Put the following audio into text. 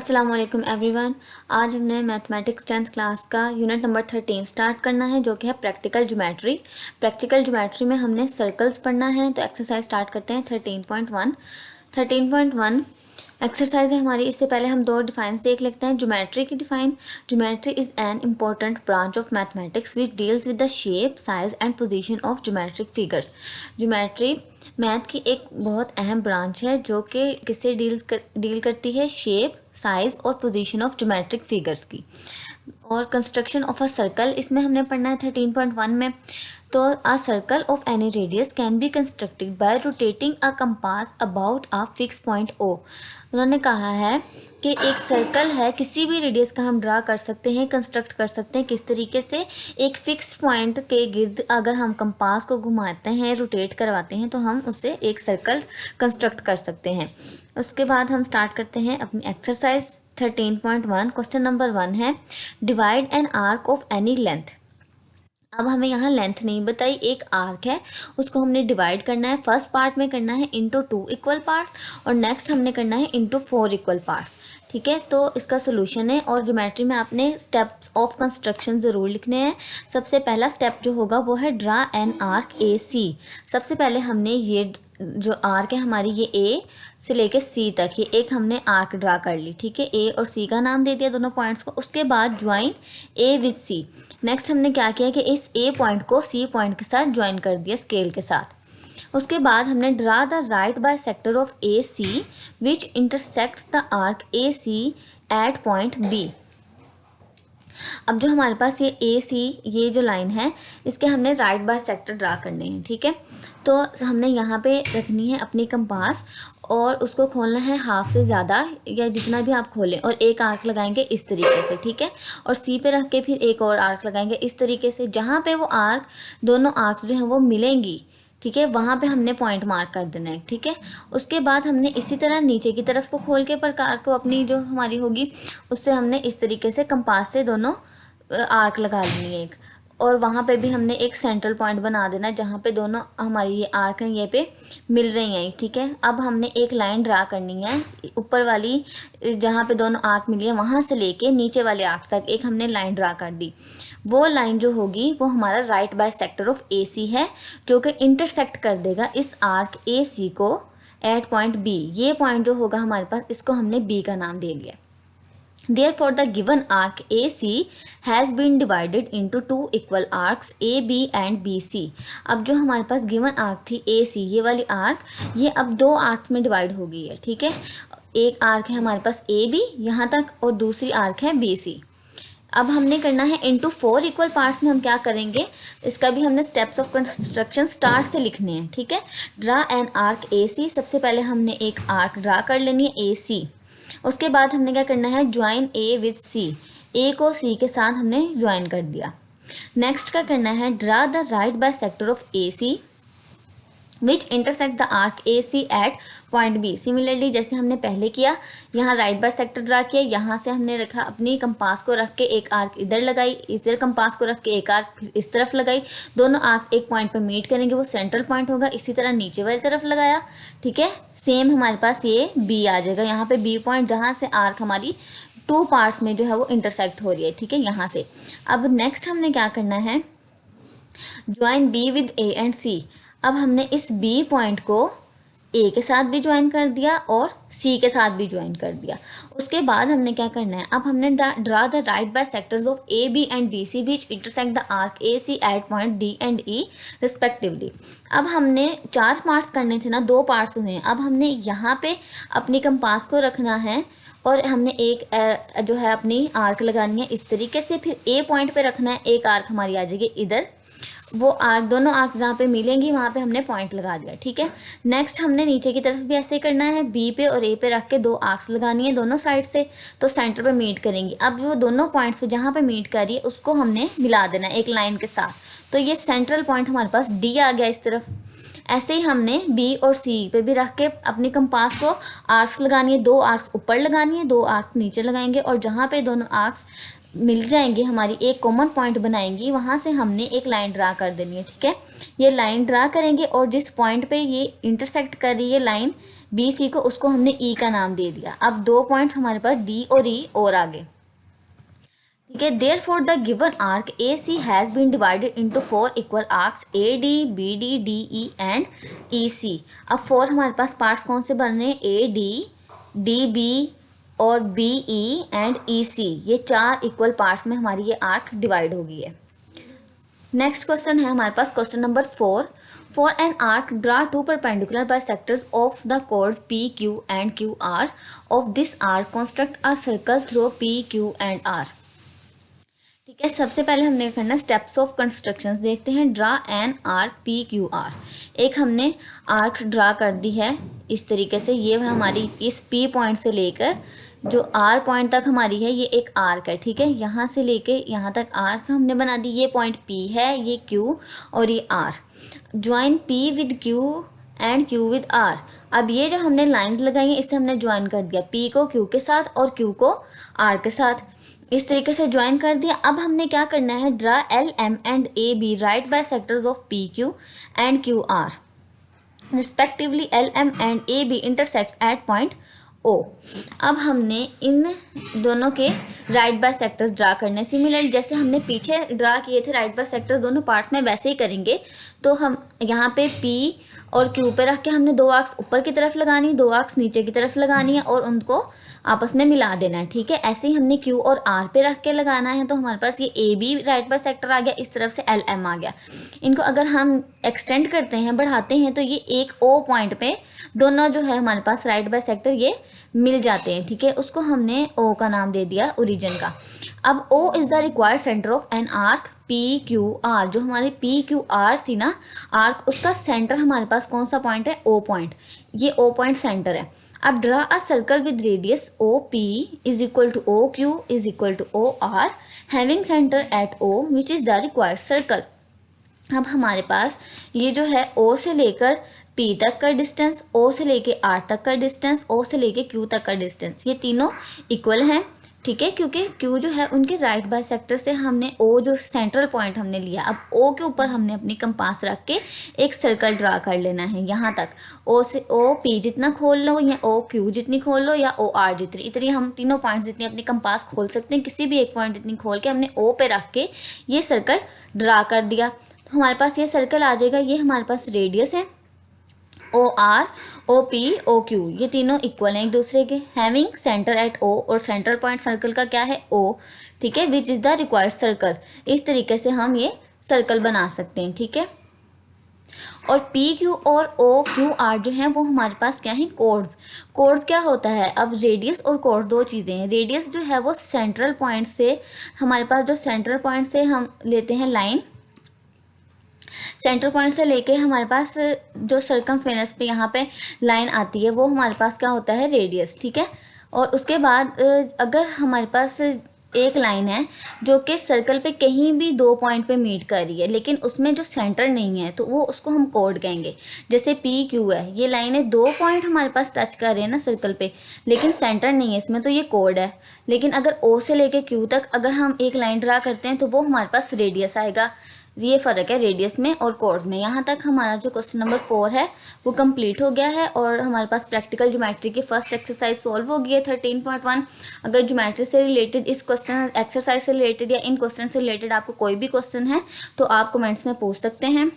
अस्सलाम वालेकुम एवरीवन। आज हमने मैथमेटिक्स 10th क्लास का यूनिट नंबर 13 स्टार्ट करना है, जो कि है प्रैक्टिकल ज्योमेट्री। प्रैक्टिकल ज्योमेट्री में हमने सर्कल्स पढ़ना है, तो एक्सरसाइज स्टार्ट करते हैं 13.1। 13.1 एक्सरसाइज है हमारी। इससे पहले हम दो डिफाइंस देख लेते हैं। ज्योमेट्री की define: geometry is an important branch of mathematics which deals with the shape, size and position of geometric figures. Geometry math की एक बहुत अहम ब्रांच है जो कि किससे डील करती है, शेप, साइज और पोजीशन ऑफ ज्योमेट्रिक फिगर्स की। और कंस्ट्रक्शन ऑफ अ सर्कल इसमें हमने पढ़ना है 13.1 में। तो a circle of any radius can be constructed by rotating a compass about a fix point O. उन्होंने कहा है कि एक सर्कल है, किसी भी रेडियस का हम ड्रा कर सकते हैं, कंस्ट्रक्ट कर सकते हैं। किस तरीके से? एक फिक्स पॉइंट के गिर्द अगर हम कंपास को घुमाते हैं, रोटेट करवाते हैं, तो हम उससे एक सर्कल कंस्ट्रक्ट कर सकते हैं। उसके बाद हम स्टार्ट करते हैं अपनी एक्सरसाइज 13.1। क्वेश्चन नंबर 1 है, divide an arc of any length. अब हमें यहाँ लेंथ नहीं बताई, एक आर्क है, उसको हमने डिवाइड करना है। फर्स्ट पार्ट में करना है इंटू 2 इक्वल पार्ट्स, और नेक्स्ट हमने करना है इंटू 4 इक्वल पार्ट्स। ठीक है, तो इसका सोल्यूशन है। और ज्योमेट्री में आपने स्टेप्स ऑफ कंस्ट्रक्शन ज़रूर लिखने हैं। सबसे पहला स्टेप जो होगा वो है ड्रा एन आर्क ए सी। सबसे पहले हमने ये जो आर्क है हमारी, ये ए से लेके सी तक, ये एक हमने आर्क ड्रा कर ली। ठीक है, ए और सी का नाम दे दिया दोनों पॉइंट्स को। उसके बाद join A with C. Next हमने क्या किया कि इस ए पॉइंट को सी पॉइंट के साथ ज्वाइन कर दिया स्केल के साथ। उसके बाद हमने draw the right bisector of A C which intersects the arc A C at point B. अब जो हमारे पास ये ए सी, ये जो लाइन है, इसके हमने राइट बाय सेक्टर ड्रा करने हैं। ठीक है, तो हमने यहाँ पे रखनी है अपनी कंपास और उसको खोलना है हाफ से ज़्यादा या जितना भी आप खोलें, और एक आर्क लगाएंगे इस तरीके से। ठीक है, और सी पे रख के फिर एक और आर्क लगाएंगे इस तरीके से। जहाँ पे वो आर्क, दोनों आर्क्स जो हैं वो मिलेंगी, ठीक है, वहाँ पे हमने पॉइंट मार्क कर देना है। ठीक है, उसके बाद हमने इसी तरह नीचे की तरफ को खोल के प्रकार को अपनी जो हमारी होगी उससे हमने इस तरीके से कंपास से दोनों आर्क लगा लेनी है एक, और वहाँ पे भी हमने एक सेंट्रल पॉइंट बना देना जहाँ पे दोनों हमारी ये आर्क हैं ये पे मिल रही हैं। ठीक है, अब हमने एक लाइन ड्रा करनी है ऊपर वाली, जहाँ पे दोनों आर्क मिली है वहाँ से लेके नीचे वाले आर्क तक एक हमने लाइन ड्रा कर दी। वो लाइन जो होगी वो हमारा right bisector of A सी है, जो कि इंटरसेक्ट कर देगा इस आर्क ए सी को एट पॉइंट बी। ये पॉइंट जो होगा हमारे पास, इसको हमने बी का नाम दे लिया। Therefore, the given arc AC has been divided into two equal arcs AB and BC. अब जो हमारे पास गिवन आर्क थी AC, ये वाली आर्क, ये अब दो आर्क्स में डिवाइड हो गई है। ठीक है, एक आर्क है हमारे पास AB यहाँ तक, और दूसरी आर्क है BC। अब हमने करना है इंटू 4 इक्वल पार्ट्स में हम क्या करेंगे, इसका भी हमने स्टेप्स ऑफ कंस्ट्रक्शन स्टार्ट से लिखने हैं। ठीक है, ड्रा एन आर्क AC। सबसे पहले हमने एक आर्क ड्रा कर लेनी है AC। उसके बाद हमने क्या करना है, ज्वाइन ए विथ सी। ए को सी के साथ हमने ज्वाइन कर दिया। नेक्स्ट क्या करना है, draw the right bisector of A C which intersect the arc A C at point B. Similarly जैसे हमने पहले किया, यहाँ राइट बाय सेक्टर ड्रा किया, यहाँ से हमने रखा अपनी कंपास को रख के एक आर्क इधर लगाई, इधर कंपास को रख के एक आर्क फिर इस तरफ लगाई। दोनों आर्क्स एक पॉइंट पर मीट करेंगे, वो सेंट्रल पॉइंट होगा। इसी तरह नीचे वाली तरफ लगाया। ठीक है, सेम हमारे पास ये बी आ जाएगा, यहाँ पे बी पॉइंट जहाँ से आर्क हमारी 2 पार्ट्स में जो है वो इंटरसेक्ट हो रही है। ठीक है, यहाँ से। अब नेक्स्ट हमने क्या करना है, join B with A and C. अब हमने इस बी पॉइंट को ए के साथ भी ज्वाइन कर दिया और सी के साथ भी ज्वाइन कर दिया। उसके बाद हमने क्या करना है, अब हमने draw the right bisectors of A B and D C which intersect the arc A C at point D and E respectively. अब हमने 4 पार्ट्स करने थे ना, 2 पार्ट्स हुए हैं। अब हमने यहाँ पे अपनी कंपास को रखना है और हमने एक जो है अपनी आर्क लगानी है इस तरीके से। फिर ए पॉइंट पे रखना है, एक आर्क हमारी आ जाएगी इधर, वो आर्क, दोनों आर्क्स जहाँ पे मिलेंगी वहाँ पे हमने पॉइंट लगा दिया। ठीक है, नेक्स्ट हमने नीचे की तरफ भी ऐसे करना है, बी पे और ए पे रख के 2 आर्क्स लगानी है दोनों साइड से, तो सेंटर पे मीट करेंगी। अब वो दोनों पॉइंट्स पे जहाँ पे मीट कर रही है उसको हमने मिला देना है एक लाइन के साथ, तो ये सेंट्रल पॉइंट हमारे पास डी आ गया इस तरफ। ऐसे ही हमने बी और सी पे भी रख के अपनी कंपास को आर्क्स लगानी है, 2 आर्क्स ऊपर लगानी है, 2 आर्क्स नीचे लगाएंगे, और जहाँ पे दोनों आर्क्स मिल जाएंगे हमारी एक कॉमन पॉइंट बनाएंगी, वहाँ से हमने एक लाइन ड्रा कर देनी है। ठीक है, ये लाइन ड्रा करेंगे और जिस पॉइंट पे ये इंटरसेक्ट कर रही है लाइन बी सी को, उसको हमने ई का नाम दे दिया। अब 2 पॉइंट हमारे पास डी और ई और आगे, ठीक है। Therefore the given arc A C has been divided into 4 equal arcs A D B D D E and E C. अब 4 हमारे पास पार्ट्स कौन से बन रहे हैं, ए डी, डी बी और बी ई एंड ई सी, ये 4 इक्वल पार्ट्स में हमारी ये आर्क डिवाइड हो गई है। नेक्स्ट क्वेश्चन है हमारे पास question number 4। For an arc draw 2 perpendicular bisectors of the chords P Q and Q R of this arc construct a circle through P Q and R. ठीक है, सबसे पहले हमने करना स्टेप्स ऑफ कंस्ट्रक्शंस, देखते हैं। Draw N arc P Q are, एक हमने आर्क ड्रा कर दी है इस तरीके से। ये हमारी इस पी पॉइंट से लेकर जो आर पॉइंट तक हमारी है, ये एक आर्क है, ठीक है। यहाँ से लेके यहाँ तक आर्क हमने बना दी। ये पॉइंट पी है, ये क्यू और ये R. Join P with Q and Q with R. अब ये जो हमने लाइंस लगाई हैं, इससे हमने ज्वाइन कर दिया पी को क्यू के साथ और क्यू को आर के साथ, इस तरीके से ज्वाइन कर दिया। अब हमने क्या करना है, draw L M and A B right bisectors of P Q and Q R respectively. L M and A B intersects at point O. अब हमने इन दोनों के राइट बाइसेक्टर्स ड्रा करने, सिमिलर जैसे हमने पीछे ड्रा किए थे राइट बाइसेक्टर्स दोनों पार्ट्स में, वैसे ही करेंगे। तो हम यहाँ पे पी और क्यू पे रख के हमने 2 आर्क्स ऊपर की तरफ लगानी, 2 आर्क्स नीचे की तरफ लगानी है और उनको आपस में मिला देना है, ठीक है। ऐसे ही हमने क्यू और आर पे रख के लगाना है। तो हमारे पास ये ए बी राइट बाइसेक्टर आ गया, इस तरफ से एल एम आ गया। इनको अगर हम एक्सटेंड करते हैं, बढ़ाते हैं, तो ये एक ओ पॉइंट पे दोनों जो है हमारे पास राइट बाइसेक्टर ये मिल जाते हैं, ठीक है। उसको हमने ओ का नाम दे दिया, ओरिजिन का। अब O is the required centre of an arc P Q R. जो हमारे पी क्यू आर थी ना आर्क, उसका सेंटर हमारे पास कौन सा पॉइंट है, ओ पॉइंट। ये ओ पॉइंट सेंटर है। अब draw a circle with radius O P is equal to O Q is equal to O R having centre at O which is the required circle. अब हमारे पास ये जो है ओ से लेकर पी तक का डिस्टेंस, ओ से लेके आर तक का डिस्टेंस, ओ से लेके क्यू तक का डिस्टेंस, ये तीनों इक्वल हैं, ठीक है। क्योंकि क्यू जो है उनके राइट बाइसेक्टर से हमने ओ जो सेंट्रल पॉइंट हमने लिया, अब ओ के ऊपर हमने अपनी कंपास रख के एक सर्कल ड्रा कर लेना है यहाँ तक। ओ से ओ पी जितना खोल लो या ओ क्यू जितनी खोल लो या ओ आर जितनी, इतनी हम तीनों पॉइंट्स जितनी अपनी कंपास खोल सकते हैं, किसी भी एक पॉइंट जितनी खोल के हमने ओ पे रख के ये सर्कल ड्रा कर दिया। तो हमारे पास ये सर्कल आ जाएगा। ये हमारे पास रेडियस है, O R, O P, O Q, ये तीनों इक्वल हैं एक दूसरे के। हैविंग सेंटर एट ओ, और सेंट्रल पॉइंट सर्कल का क्या है, ओ, ठीक है। विच इज़ द रिक्वायर्ड सर्कल। इस तरीके से हम ये सर्कल बना सकते हैं, ठीक है। और पी क्यू और ओ क्यू आर जो हैं वो हमारे पास क्या है, कोड्स। कोड्स क्या होता है, अब रेडियस और कोड्स 2 चीज़ें हैं। रेडियस जो है वो सेंट्रल पॉइंट से, हमारे पास जो सेंट्रल पॉइंट से हम लेते हैं लाइन, सेंटर पॉइंट से लेके हमारे पास जो सर्कमफ्रेंस पे यहाँ पे लाइन आती है वो हमारे पास क्या होता है, रेडियस, ठीक है। और उसके बाद अगर हमारे पास एक लाइन है जो कि सर्कल पे कहीं भी 2 पॉइंट पे मीट कर रही है, लेकिन उसमें जो सेंटर नहीं है, तो वो उसको हम कोड कहेंगे। जैसे पी क्यू है, ये लाइन है, 2 पॉइंट हमारे पास टच कर रहे हैं ना सर्कल पे, लेकिन सेंटर नहीं है इसमें, तो ये कोड है। लेकिन अगर ओ से लेके क्यू तक अगर हम एक लाइन ड्रा करते हैं तो वो हमारे पास रेडियस आएगा। ये फ़र्क है रेडियस में और कोड्स में। यहाँ तक हमारा जो क्वेश्चन नंबर 4 है वो कंप्लीट हो गया है और हमारे पास प्रैक्टिकल ज्योमेट्री की फर्स्ट एक्सरसाइज सॉल्व हो गई है 13.1। अगर ज्योमेट्री से रिलेटेड इस क्वेश्चन एक्सरसाइज से रिलेटेड या इन क्वेश्चन से रिलेटेड आपको कोई भी क्वेश्चन है तो आप कमेंट्स में पूछ सकते हैं।